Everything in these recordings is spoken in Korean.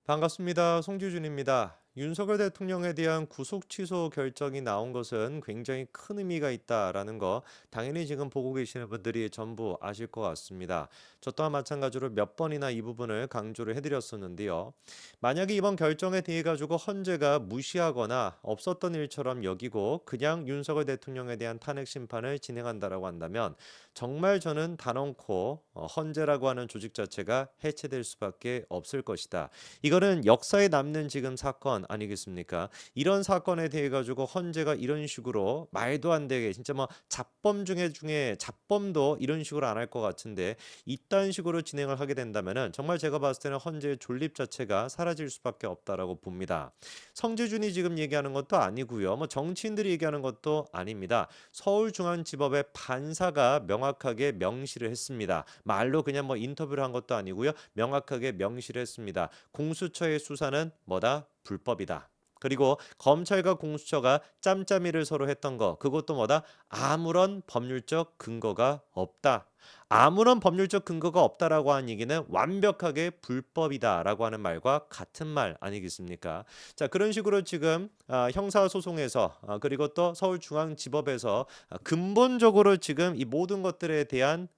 반갑습니다. 송지준입니다. 윤석열 대통령에 대한 구속 취소 결정이 나온 것은 굉장히 큰 의미가 있다라는 거 당연히 지금 보고 계시는 분들이 전부 아실 것 같습니다. 저 또한 마찬가지로 몇 번이나 이 부분을 강조를 해드렸었는데요. 만약에 이번 결정에 대해 가지고 헌재가 무시하거나 없었던 일처럼 여기고 그냥 윤석열 대통령에 대한 탄핵 심판을 진행한다라고 한다면 정말 저는 단언코 헌재라고 하는 조직 자체가 해체될 수밖에 없을 것이다. 이거는 역사에 남는 지금 사건 아니겠습니까? 이런 사건에 대해 가지고 헌재가 이런 식으로 말도 안 되게 진짜 뭐 잡범 중에 잡범도 이런 식으로 안 할 것 같은데 이딴 식으로 진행을 하게 된다면은 정말 제가 봤을 때는 헌재의 존립 자체가 사라질 수밖에 없다라고 봅니다. 성재준이 지금 얘기하는 것도 아니고요. 뭐 정치인들이 얘기하는 것도 아닙니다. 서울중앙지법의 판사가 명확하게 명시를 했습니다. 말로 그냥 뭐 인터뷰를 한 것도 아니고요. 명확하게 명시를 했습니다. 공수처의 수사는 뭐다? 불법이다. 그리고 검찰과 공수처가 짬짬이를 서로 했던 거 그것도 뭐다? 아무런 법률적 근거가 없다. 아무런 법률적 근거가 없다라고 하는 얘기는 완벽하게 불법이다라고 하는 말과 같은 말 아니겠습니까? 자, 그런 식으로 지금 형사소송에서 그리고 또 서울중앙지법에서 근본적으로 지금 이 모든 것들에 대한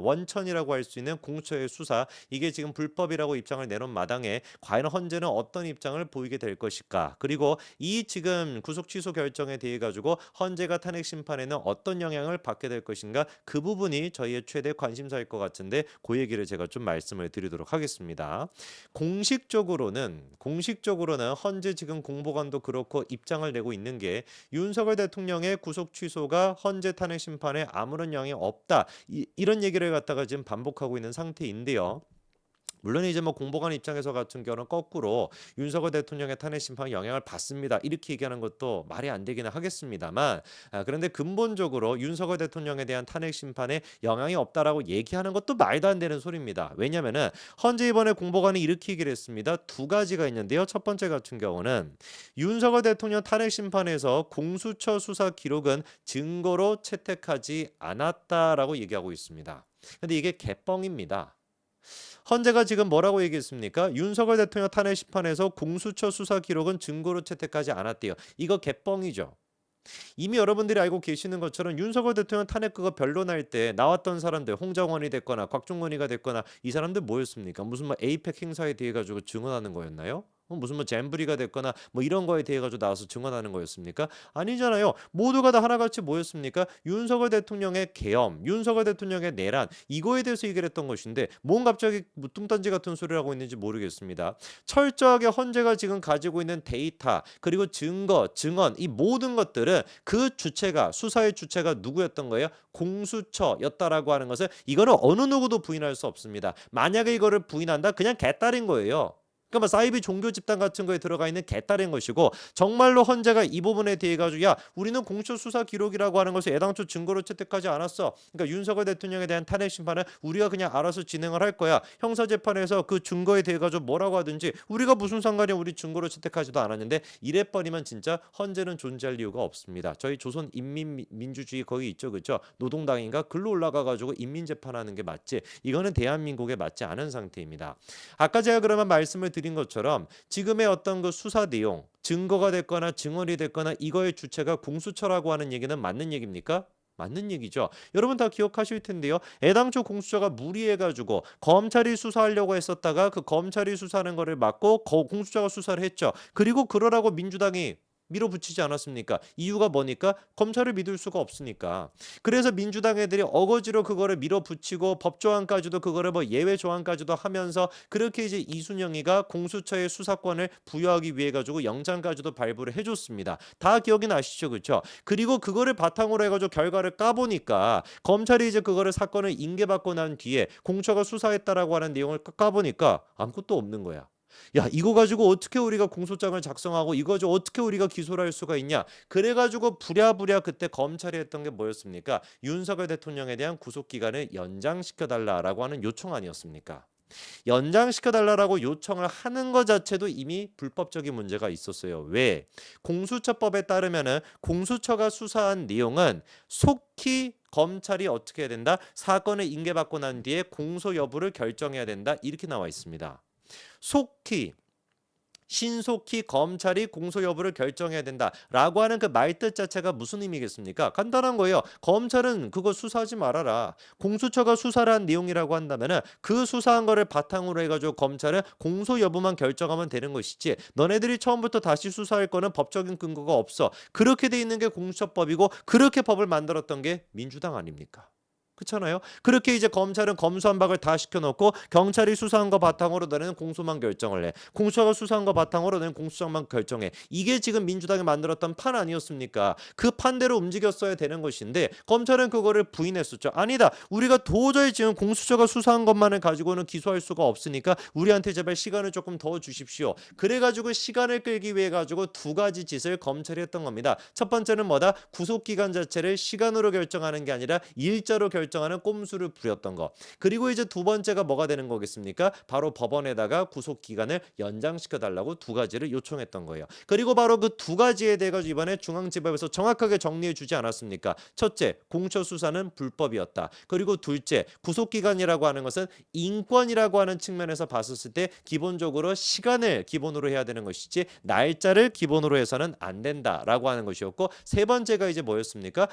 원천이라고 할 수 있는 공수처의 수사 이게 지금 불법이라고 입장을 내놓은 마당에 과연 헌재는 어떤 입장을 보이게 될 것일까? 그리고 이 지금 구속 취소 결정에 대해 가지고 헌재가 탄핵 심판에는 어떤 영향을 받게 될 것인가? 그 부분이 저희의 최대 관심사일 것 같은데 그 얘기를 제가 좀 말씀을 드리도록 하겠습니다. 공식적으로는 헌재 지금 공보관도 그렇고 입장을 내고 있는 게 윤석열 대통령의 구속 취소가 헌재 탄핵 심판에 아무런 영향이 없다. 이런 얘기를 갖다가 지금 반복하고 있는 상태인데요. 물론 이제 뭐 공보관 입장에서 같은 경우는 거꾸로 윤석열 대통령의 탄핵 심판 영향을 받습니다. 이렇게 얘기하는 것도 말이 안 되기는 하겠습니다만 그런데 근본적으로 윤석열 대통령에 대한 탄핵 심판에 영향이 없다라고 얘기하는 것도 말도 안 되는 소리입니다. 왜냐면은 헌재 이번에 공보관이 이렇게 얘기를 했습니다. 두 가지가 있는데요. 첫 번째 같은 경우는 윤석열 대통령 탄핵 심판에서 공수처 수사 기록은 증거로 채택하지 않았다라고 얘기하고 있습니다. 근데 이게 개뻥입니다. 헌재가 지금 뭐라고 얘기했습니까? 윤석열 대통령 탄핵 심판에서 공수처 수사 기록은 증거로 채택하지 않았대요. 이거 개뻥이죠. 이미 여러분들이 알고 계시는 것처럼 윤석열 대통령 탄핵 그거 변론할 때 나왔던 사람들 홍장원이 됐거나 곽종원이가 됐거나 이 사람들 뭐였습니까? 무슨 뭐 에이펙 행사에 대해 가지고 증언하는 거였나요? 무슨 뭐 잼브리가 됐거나 뭐 이런 거에 대해 가지고 나와서 증언하는 거였습니까? 아니잖아요. 모두가 다 하나같이 뭐였습니까? 윤석열 대통령의 계엄, 윤석열 대통령의 내란 이거에 대해서 얘기를 했던 것인데 뭔 갑자기 뚱딴지 같은 소리를 하고 있는지 모르겠습니다. 철저하게 헌재가 지금 가지고 있는 데이터 그리고 증거, 증언 이 모든 것들은 그 주체가 수사의 주체가 누구였던 거예요? 공수처였다라고 하는 것을 이거는 어느 누구도 부인할 수 없습니다. 만약에 이거를 부인한다 그냥 개딸인 거예요. 그러니까 뭐 사이비 종교 집단 같은 거에 들어가 있는 개딸인 것이고 정말로 헌재가 이 부분에 대해 가지고 야 우리는 공수처 수사 기록이라고 하는 것을 애당초 증거로 채택하지 않았어. 그러니까 윤석열 대통령에 대한 탄핵 심판은 우리가 그냥 알아서 진행을 할 거야. 형사 재판에서 그 증거에 대해 가지고 뭐라고 하든지 우리가 무슨 상관이야 우리 증거로 채택하지도 않았는데 이래버리면 진짜 헌재는 존재할 이유가 없습니다. 저희 조선 인민민주주의 거기 있죠, 그렇죠? 노동당인가 글로 올라가 가지고 인민재판하는 게 맞지? 이거는 대한민국에 맞지 않은 상태입니다. 아까 제가 그러면 말씀을 드린 것처럼 지금의 어떤 그 수사 내용, 증거가 됐거나 증언이 됐거나 이거의 주체가 공수처라고 하는 얘기는 맞는 얘기입니까? 맞는 얘기죠. 여러분 다 기억하실 텐데요. 애당초 공수처가 무리해가지고 검찰이 수사하려고 했었다가 그 검찰이 수사하는 거를 막고 공수처가 수사를 했죠. 그리고 그러라고 민주당이 밀어붙이지 않았습니까? 이유가 뭐니까? 검찰을 믿을 수가 없으니까. 그래서 민주당 애들이 어거지로 그거를 밀어붙이고 법조안까지도 그거를 뭐 예외 조항까지도 하면서 그렇게 이제 이순영이가 공수처의 수사권을 부여하기 위해 가지고 영장까지도 발부를 해줬습니다. 다 기억이 나시죠, 그렇죠? 그리고 그거를 바탕으로 해가지고 결과를 까보니까 검찰이 이제 그거를 사건을 인계받고 난 뒤에 공처가 수사했다라고 하는 내용을 까보니까 아무것도 없는 거야. 야, 이거 가지고 어떻게 우리가 공소장을 작성하고 이거 가지고 어떻게 우리가 기소를 할 수가 있냐? 그래가지고 부랴부랴 그때 검찰이 했던 게 뭐였습니까? 윤석열 대통령에 대한 구속 기간을 연장시켜달라라고 하는 요청 아니었습니까? 연장시켜달라고 요청을 하는 것 자체도 이미 불법적인 문제가 있었어요. 왜? 공수처법에 따르면은 공수처가 수사한 내용은 속히 검찰이 어떻게 해야 된다? 사건을 인계받고 난 뒤에 공소 여부를 결정해야 된다. 이렇게 나와 있습니다. 속히 신속히 검찰이 공소 여부를 결정해야 된다라고 하는 그 말뜻 자체가 무슨 의미겠습니까? 간단한 거예요. 검찰은 그거 수사하지 말아라. 공수처가 수사를 한 내용이라고 한다면은 그 수사한 거를 바탕으로 해가지고 검찰은 공소 여부만 결정하면 되는 것이지 너네들이 처음부터 다시 수사할 거는 법적인 근거가 없어. 그렇게 돼 있는 게 공수처법이고 그렇게 법을 만들었던 게 민주당 아닙니까? 그렇잖아요. 그렇게 이제 검찰은 검수완박을 다 시켜놓고 경찰이 수사한 거 바탕으로 너네는 공소만 결정을 해. 공수처가 수사한 거 바탕으로 너는 공수장만 결정해. 이게 지금 민주당이 만들었던 판 아니었습니까? 그 판대로 움직였어야 되는 것인데 검찰은 그거를 부인했었죠. 아니다. 우리가 도저히 지금 공수처가 수사한 것만을 가지고는 기소할 수가 없으니까 우리한테 제발 시간을 조금 더 주십시오. 그래가지고 시간을 끌기 위해 가지고 두 가지 짓을 검찰이 했던 겁니다. 첫 번째는 뭐다? 구속기간 자체를 시간으로 결정하는 게 아니라 일자로 결정하는 꼼수를 부렸던 거. 그리고 이제 두 번째가 뭐가 되는 거겠습니까? 바로 법원에다가 구속 기간을 연장시켜 달라고 두 가지를 요청했던 거예요. 그리고 바로 그 두 가지에 대해 가지고 이번에 중앙지법에서 정확하게 정리해 주지 않았습니까? 첫째, 공처 수사는 불법이었다. 그리고 둘째, 구속 기간이라고 하는 것은 인권이라고 하는 측면에서 봤었을 때 기본적으로 시간을 기본으로 해야 되는 것이지 날짜를 기본으로 해서는 안 된다라고 하는 것이었고, 세 번째가 이제 뭐였습니까?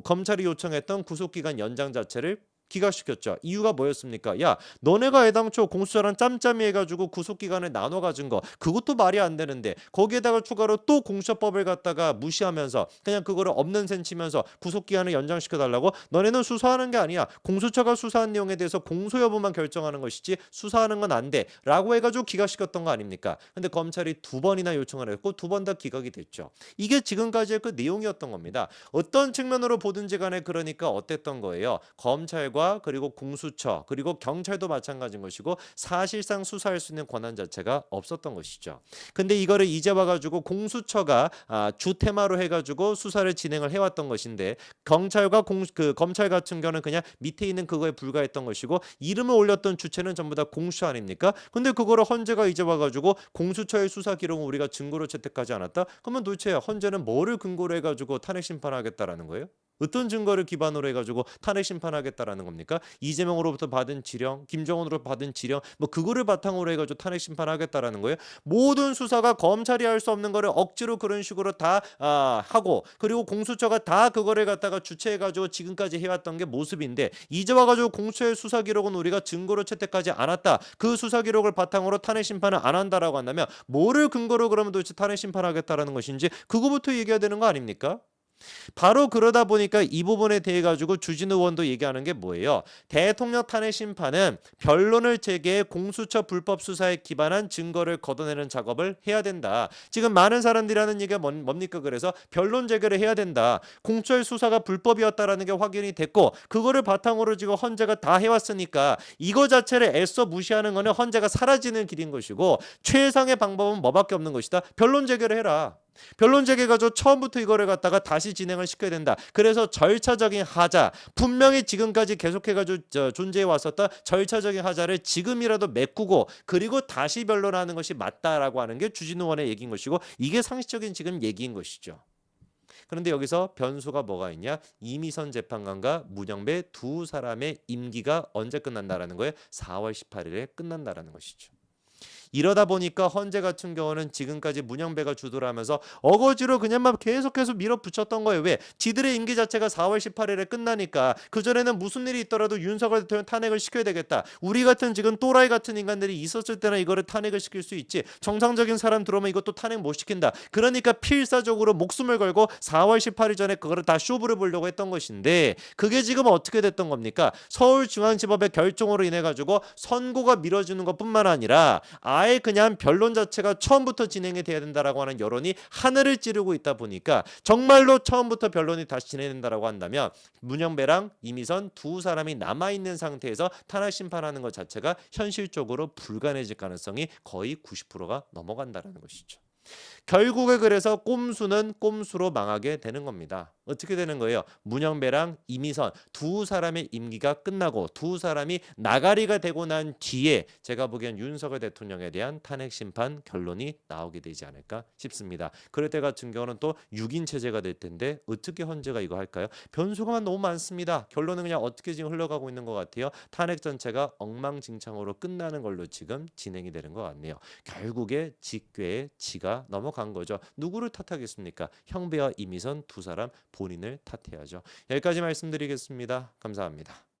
검찰이 요청했던 구속 기간 연장 자체를 기각시켰죠. 이유가 뭐였습니까? 야, 너네가 애당초 공수처랑 짬짬이 해가지고 구속기간을 나눠 가진 거 그것도 말이 안 되는데 거기에다가 추가로 또 공수처법을 갖다가 무시하면서 그냥 그거를 없는 셈 치면서 구속기간을 연장시켜 달라고? 너네는 수사하는 게 아니야. 공수처가 수사한 내용에 대해서 공소 여부만 결정하는 것이지 수사하는 건 안 돼 라고 해가지고 기각시켰던 거 아닙니까? 근데 검찰이 두 번이나 요청을 했고 두 번 다 기각이 됐죠. 이게 지금까지의 그 내용이었던 겁니다. 어떤 측면으로 보든지 간에 그러니까 어땠던 거예요? 검찰과 그리고 공수처 그리고 경찰도 마찬가지인 것이고 사실상 수사할 수 있는 권한 자체가 없었던 것이죠. 근데 이거를 이제 와가지고 공수처가 주테마로 해가지고 수사를 진행을 해왔던 것인데 경찰과 검찰 같은 경우는 그냥 밑에 있는 그거에 불과했던 것이고 이름을 올렸던 주체는 전부 다 공수처 아닙니까? 근데 그거를 헌재가 이제 와가지고 공수처의 수사 기록은 우리가 증거로 채택하지 않았다? 그러면 도대체 헌재는 뭐를 근거로 해가지고 탄핵 심판하겠다라는 거예요? 어떤 증거를 기반으로 해가지고 탄핵 심판하겠다라는 겁니까? 이재명으로부터 받은 지령, 김정은으로 받은 지령, 뭐 그거를 바탕으로 해가지고 탄핵 심판하겠다라는 거예요. 모든 수사가 검찰이 할 수 없는 거를 억지로 그런 식으로 다 하고 그리고 공수처가 다 그거를 갖다가 주체해가지고 지금까지 해왔던 게 모습인데 이제 와가지고 공수처의 수사 기록은 우리가 증거로 채택하지 않았다. 그 수사 기록을 바탕으로 탄핵 심판을 안 한다라고 한다면 뭐를 근거로 그러면 도대체 탄핵 심판하겠다라는 것인지 그거부터 얘기해야 되는 거 아닙니까? 바로 그러다 보니까 이 부분에 대해 가지고 주진우 의원도 얘기하는 게 뭐예요? 대통령 탄핵 심판은 변론을 제기해 공수처 불법 수사에 기반한 증거를 걷어내는 작업을 해야 된다. 지금 많은 사람들이 하는 얘기가 뭡니까? 그래서 변론 제기를 해야 된다. 공수처의 수사가 불법이었다라는 게 확인이 됐고 그거를 바탕으로 지금 헌재가 다 해왔으니까 이거 자체를 애써 무시하는 거는 헌재가 사라지는 길인 것이고 최상의 방법은 뭐밖에 없는 것이다. 변론 제기를 해라. 변론 제기가지고 처음부터 이거를 갖다가 다시 진행을 시켜야 된다. 그래서 절차적인 하자, 분명히 지금까지 계속해가지고 존재해 왔었던 절차적인 하자를 지금이라도 메꾸고 그리고 다시 변론하는 것이 맞다라고 하는 게 주진우 의원의 얘기인 것이고 이게 상식적인 지금 얘기인 것이죠. 그런데 여기서 변수가 뭐가 있냐? 이미선 재판관과 문영배 두 사람의 임기가 언제 끝난다라는 거예요? 4월 18일에 끝난다라는 것이죠. 이러다 보니까 헌재 같은 경우는 지금까지 문영배가 주도를 하면서 어거지로 그냥 막 계속해서 밀어붙였던 거예요. 왜? 지들의 임기 자체가 4월 18일에 끝나니까 그전에는 무슨 일이 있더라도 윤석열 대통령 탄핵을 시켜야 되겠다. 우리 같은 지금 또라이 같은 인간들이 있었을 때나 이거를 탄핵을 시킬 수 있지. 정상적인 사람 들어오면 이것도 탄핵 못 시킨다. 그러니까 필사적으로 목숨을 걸고 4월 18일 전에 그거를 다 쇼부를 보려고 했던 것인데 그게 지금 어떻게 됐던 겁니까? 서울중앙지법의 결정으로 인해 가지고 선고가 미뤄지는 것뿐만 아니라 아예 그냥 변론 자체가 처음부터 진행이 돼야 된다라고 하는 여론이 하늘을 찌르고 있다 보니까 정말로 처음부터 변론이 다시 진행된다라고 한다면 문영배랑 이미선 두 사람이 남아있는 상태에서 탄핵 심판하는 것 자체가 현실적으로 불가능해질 가능성이 거의 90%가 넘어간다라는 것이죠. 결국에 그래서 꼼수는 꼼수로 망하게 되는 겁니다. 어떻게 되는 거예요? 문영배랑 이미선 두 사람의 임기가 끝나고 두 사람이 나가리가 되고 난 뒤에 제가 보기엔 윤석열 대통령에 대한 탄핵 심판 결론이 나오게 되지 않을까 싶습니다. 그럴 때 같은 경우는 또 6인 체제가 될 텐데 어떻게 헌재가 이거 할까요? 변수가 너무 많습니다. 결론은 그냥 어떻게 지금 흘러가고 있는 것 같아요. 탄핵 전체가 엉망진창으로 끝나는 걸로 지금 진행이 되는 것 같네요. 결국에 직궤에 지가 넘어간 거죠. 누구를 탓하겠습니까? 형배와 이미선 두 사람 본인을 탓해야죠. 여기까지 말씀드리겠습니다. 감사합니다.